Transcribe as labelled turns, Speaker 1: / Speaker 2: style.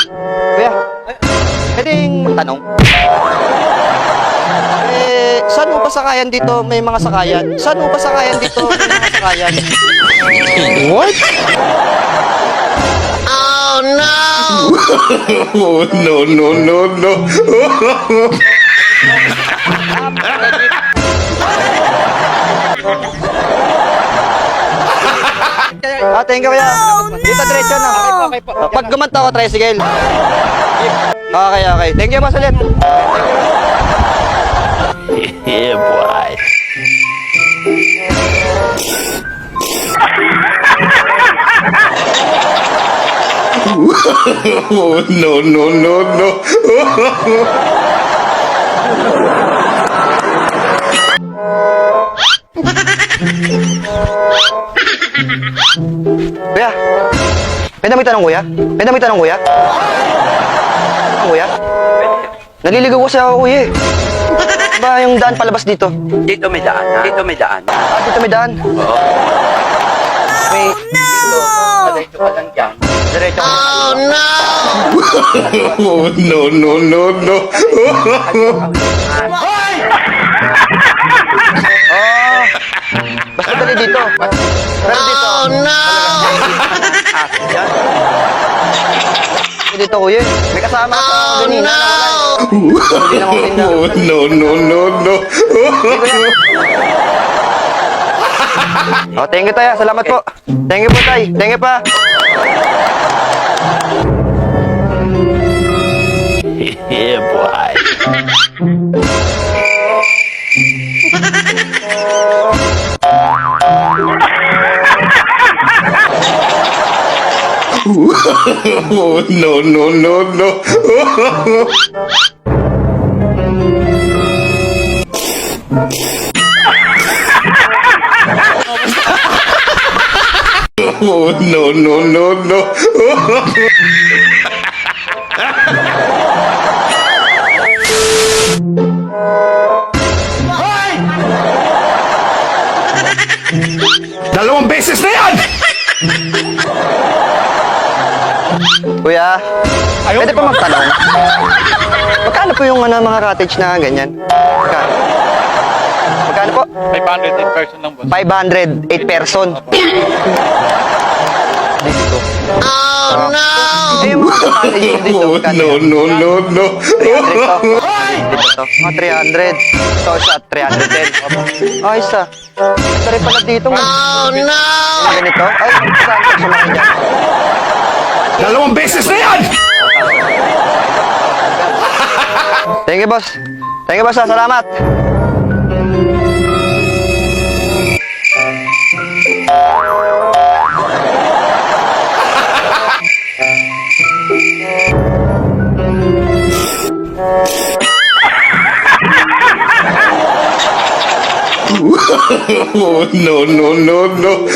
Speaker 1: Kuya, pwedeng tanong? Saan mo ba sakayan dito may mga sakayan? Saan mo ba sakayan dito may mga sakayan?
Speaker 2: What?
Speaker 3: Oh no!
Speaker 2: Oh, no, no, no, no.
Speaker 1: Thank you kuya. Dito diretso na. Pag gumanto ako, tricycle. Okay, okay. Thank you, boss ulit.
Speaker 2: Yeah, boy. Oh, no, no, no, no.
Speaker 1: Kuya, may damit tanong kuya? May damit tanong kuya? Ano kuya? Naliligaw kasi ako kuya eh. Ba yung daan palabas dito?
Speaker 4: Dito may daan, ha? Dito may daan.
Speaker 1: Dito may daan.
Speaker 4: Oo.
Speaker 1: May
Speaker 4: Dito, diretso ka lang dyan.
Speaker 1: diretso.
Speaker 3: Oh no!
Speaker 2: Oh, no, no, no, no.
Speaker 1: Oh, basta dali dito. Pero dito.
Speaker 3: Oh no!
Speaker 4: Yan.
Speaker 1: Dito kuya. May kasama ako
Speaker 3: Oh
Speaker 1: ganina.
Speaker 3: no!
Speaker 1: Hindi na ako tinda.
Speaker 2: Oh, no, no, no, no.
Speaker 1: Oh, thank you tayo. Salamat po. Thank you po tay. Thank you pa.
Speaker 2: Yeah, boy. Oh, no, no, no, no. Oh, no, no, no, no. Dalawang beses na yan!
Speaker 1: Kuya, pwede pa magtanong? Magkano po yung mga cottage na ganyan? Magkano? Magkano po?
Speaker 5: 500 person lang boss.
Speaker 1: 508 person. Dito.
Speaker 3: Oh no!
Speaker 1: Eh, yung mga cottage dito,
Speaker 2: Oh,
Speaker 1: magkano
Speaker 2: no,
Speaker 1: yan?
Speaker 2: no, no, no.
Speaker 1: 300 to. Dito to. Mga 300. Ito siya, 310. Ayos ah. Ito rin pala dito.
Speaker 3: Oh no!
Speaker 1: Ganito. Ay, saan ko sumakay dyan?
Speaker 2: Dalawang beses na yan!
Speaker 1: Thank you, boss. Thank you, boss. Salamat.
Speaker 2: Oh, no, no, no, no.